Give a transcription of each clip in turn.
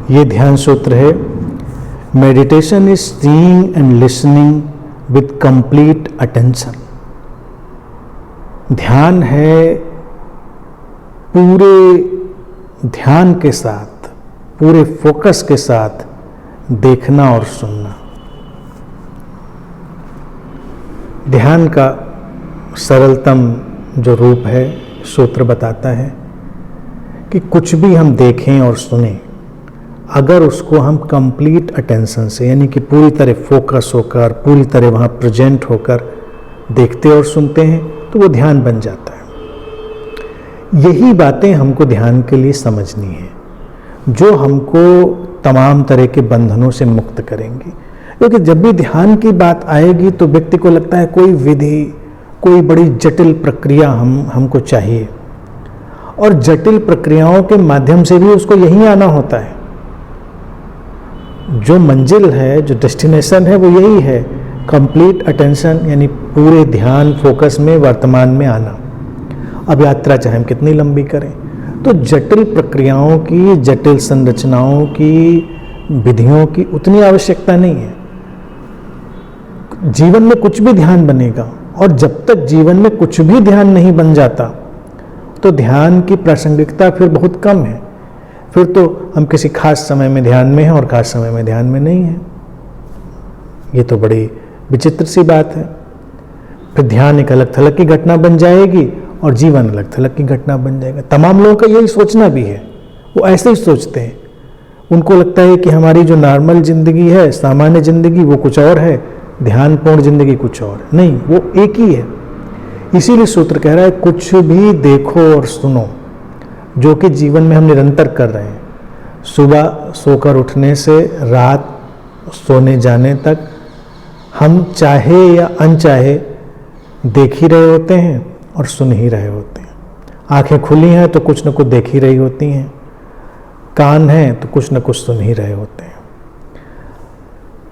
ये ध्यान सूत्र है, meditation is seeing and listening with complete attention. ध्यान है पूरे ध्यान के साथ, पूरे फोकस के साथ देखना और सुनना। ध्यान का सरलतम जो रूप है, सूत्र बताता है कि कुछ भी हम देखें और सुने, अगर उसको हम कंप्लीट अटेंशन से, यानी कि पूरी तरह फोकस होकर, पूरी तरह वहाँ प्रेजेंट होकर देखते और सुनते हैं, तो वो ध्यान बन जाता है। यही बातें हमको ध्यान के लिए समझनी है, जो हमको तमाम तरह के बंधनों से मुक्त करेंगी। क्योंकि जब भी ध्यान की बात आएगी तो व्यक्ति को लगता है कोई विधि, कोई बड़ी जटिल प्रक्रिया हमको चाहिए, और जटिल प्रक्रियाओं के माध्यम से भी उसको यहीं आना होता है। जो मंजिल है, जो डेस्टिनेशन है, वो यही है, कंप्लीट अटेंशन, यानी पूरे ध्यान फोकस में वर्तमान में आना। अब यात्रा चाहे हम कितनी लंबी करें, तो जटिल प्रक्रियाओं की, जटिल संरचनाओं की, विधियों की उतनी आवश्यकता नहीं है। जीवन में कुछ भी ध्यान बनेगा, और जब तक जीवन में कुछ भी ध्यान नहीं बन जाता तो ध्यान की प्रासंगिकता फिर बहुत कम है। फिर तो हम किसी खास समय में ध्यान में हैं और खास समय में ध्यान में नहीं है। ये तो बड़ी विचित्र सी बात है। फिर ध्यान एक अलग थलग की घटना बन जाएगी और जीवन अलग थलग की घटना बन जाएगा। तमाम लोगों का यही सोचना भी है, वो ऐसे ही सोचते हैं। उनको लगता है कि हमारी जो नॉर्मल जिंदगी है, सामान्य जिंदगी, वो कुछ और है, ध्यानपूर्ण जिंदगी कुछ और नहीं, वो एक ही है। इसीलिए सूत्र कह रहा है, कुछ भी देखो और सुनो, जो कि जीवन में हम निरंतर कर रहे हैं। सुबह सोकर उठने से रात सोने जाने तक हम चाहे या अनचाहे देख ही रहे होते हैं और सुन ही रहे होते हैं। आंखें खुली हैं तो कुछ न कुछ देख ही रही होती हैं, कान हैं तो कुछ न कुछ सुन ही रहे होते हैं।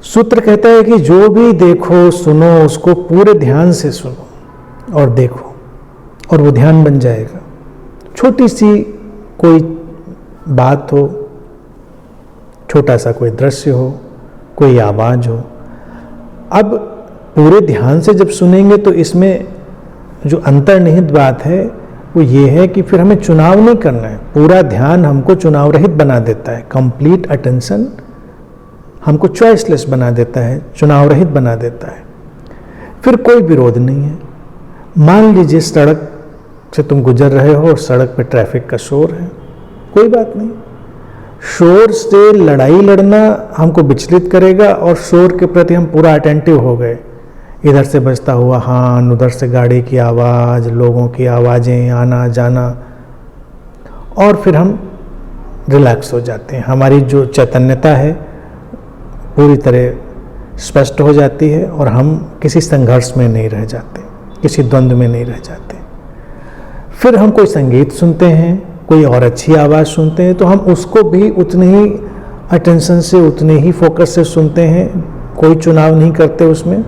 सूत्र कहता है कि जो भी देखो सुनो, उसको पूरे ध्यान से सुनो और देखो, और वो ध्यान बन जाएगा। छोटी सी कोई बात हो, छोटा सा कोई दृश्य हो, कोई आवाज हो, अब पूरे ध्यान से जब सुनेंगे तो इसमें जो अंतर्निहित बात है वो ये है कि फिर हमें चुनाव नहीं करना है। पूरा ध्यान हमको चुनाव रहित बना देता है। कंप्लीट अटेंशन हमको चॉइसलेस बना देता है, चुनाव रहित बना देता है। फिर कोई विरोध नहीं है। मान लीजिए सड़क से तुम गुजर रहे हो और सड़क पे ट्रैफिक का शोर है, कोई बात नहीं। शोर से लड़ाई लड़ना हमको विचलित करेगा, और शोर के प्रति हम पूरा अटेंटिव हो गए। इधर से बजता हुआ हॉर्न, उधर से गाड़ी की आवाज़, लोगों की आवाज़ें, आना जाना, और फिर हम रिलैक्स हो जाते हैं। हमारी जो चैतन्यता है पूरी तरह स्पष्ट हो जाती है, और हम किसी संघर्ष में नहीं रह जाते, किसी द्वंद्व में नहीं रह जाते। फिर हम कोई संगीत सुनते हैं, कोई और अच्छी आवाज़ सुनते हैं, तो हम उसको भी उतने ही अटेंशन से, उतने ही फोकस से सुनते हैं, कोई चुनाव नहीं करते उसमें,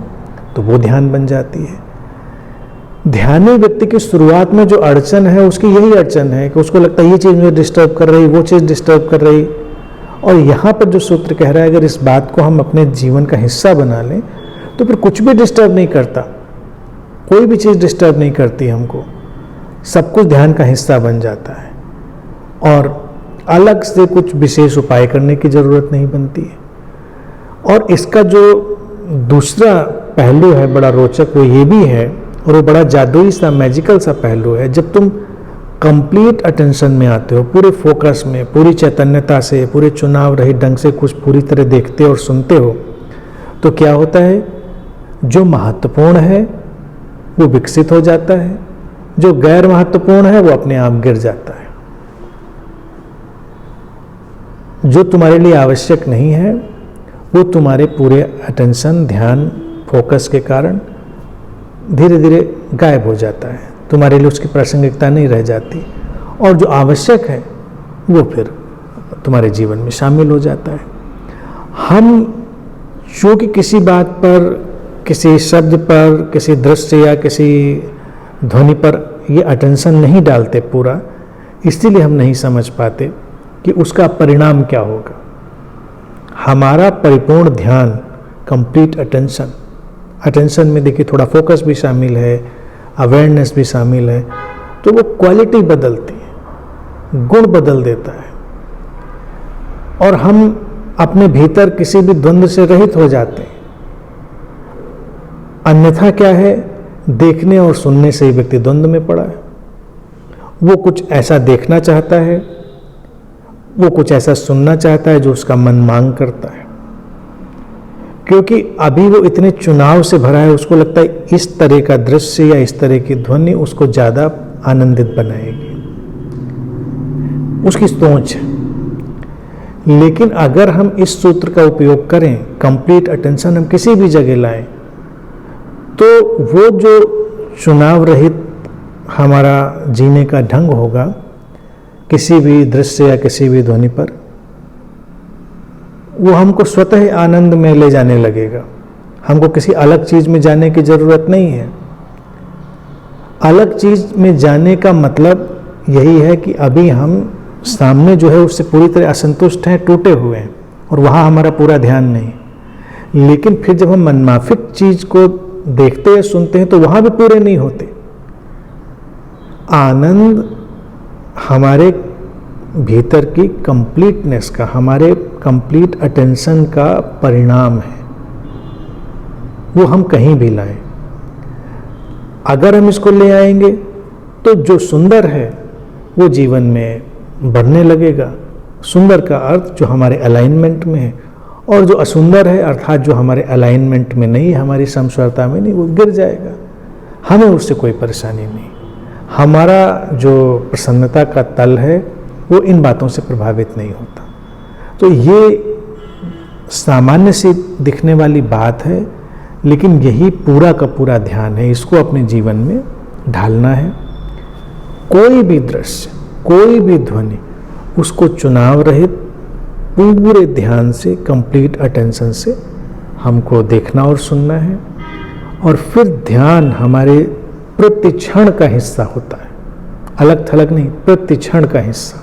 तो वो ध्यान बन जाती है। ध्यानी व्यक्ति की शुरुआत में जो अड़चन है, उसकी यही अड़चन है कि उसको लगता है ये चीज़ मुझे डिस्टर्ब कर रही, वो चीज़ डिस्टर्ब कर रही। और यहाँ पर जो सूत्र कह रहा है, अगर इस बात को हम अपने जीवन का हिस्सा बना लें तो फिर कुछ भी डिस्टर्ब नहीं करता, कोई भी चीज़ डिस्टर्ब नहीं करती हमको, सब कुछ ध्यान का हिस्सा बन जाता है, और अलग से कुछ विशेष उपाय करने की ज़रूरत नहीं बनती है। और इसका जो दूसरा पहलू है बड़ा रोचक, वो ये भी है, और वो बड़ा जादुई सा, मैजिकल सा पहलू है। जब तुम कंप्लीट अटेंशन में आते हो, पूरे फोकस में, पूरी चैतन्यता से, पूरे चुनाव रहित ढंग से कुछ पूरी तरह देखते और सुनते हो, तो क्या होता है, जो महत्वपूर्ण है वो विकसित हो जाता है, जो गैर महत्वपूर्ण है वो अपने आप गिर जाता है। जो तुम्हारे लिए आवश्यक नहीं है वो तुम्हारे पूरे अटेंशन, ध्यान, फोकस के कारण धीरे धीरे गायब हो जाता है। तुम्हारे लिए उसकी प्रासंगिकता नहीं रह जाती, और जो आवश्यक है वो फिर तुम्हारे जीवन में शामिल हो जाता है। हम चूँकि किसी बात पर, किसी शब्द पर, किसी दृश्य या किसी ध्वनि पर ये अटेंशन नहीं डालते पूरा, इसीलिए हम नहीं समझ पाते कि उसका परिणाम क्या होगा। हमारा परिपूर्ण ध्यान, कंप्लीट अटेंशन, अटेंशन में देखिए थोड़ा फोकस भी शामिल है, अवेयरनेस भी शामिल है, तो वो क्वालिटी बदलती है, गुण बदल देता है और हम अपने भीतर किसी भी द्वंद्व से रहित हो जाते हैं। अन्यथा क्या है, देखने और सुनने से ही व्यक्ति द्वंद्व में पड़ा है। वो कुछ ऐसा देखना चाहता है, वो कुछ ऐसा सुनना चाहता है जो उसका मन मांग करता है, क्योंकि अभी वो इतने चुनाव से भरा है, उसको लगता है इस तरह का दृश्य या इस तरह की ध्वनि उसको ज़्यादा आनंदित बनाएगी, उसकी सोच है। लेकिन अगर हम इस सूत्र का उपयोग करें, कंप्लीट अटेंशन हम किसी भी जगह लाएं, तो वो जो चुनाव रहित हमारा जीने का ढंग होगा किसी भी दृश्य या किसी भी ध्वनि पर, वो हमको स्वतः आनंद में ले जाने लगेगा। हमको किसी अलग चीज में जाने की जरूरत नहीं है। अलग चीज में जाने का मतलब यही है कि अभी हम सामने जो है उससे पूरी तरह असंतुष्ट हैं, टूटे हुए हैं, और वहाँ हमारा पूरा ध्यान नहीं। लेकिन फिर जब हम मनमाफिक चीज को देखते हैं, सुनते हैं, तो वहाँ भी पूरे नहीं होते। आनंद हमारे भीतर की कंप्लीटनेस का, हमारे कंप्लीट अटेंशन का परिणाम है। वो हम कहीं भी लाएं, अगर हम इसको ले आएंगे तो जो सुंदर है वो जीवन में बढ़ने लगेगा। सुंदर का अर्थ जो हमारे अलाइनमेंट में है, और जो असुंदर है अर्थात जो हमारे अलाइनमेंट में नहीं, हमारी समस्वरता में नहीं, वो गिर जाएगा। हमें उससे कोई परेशानी नहीं। हमारा जो प्रसन्नता का तल है वो इन बातों से प्रभावित नहीं होता। तो ये सामान्य सी दिखने वाली बात है, लेकिन यही पूरा का पूरा ध्यान है। इसको अपने जीवन में ढालना है। कोई भी दृश्य, कोई भी ध्वनि, उसको चुनाव रहित पूरे ध्यान से, कंप्लीट अटेंशन से हमको देखना और सुनना है। और फिर ध्यान हमारे प्रतिक्षण का हिस्सा होता है, अलग थलग नहीं, प्रतिक्षण का हिस्सा।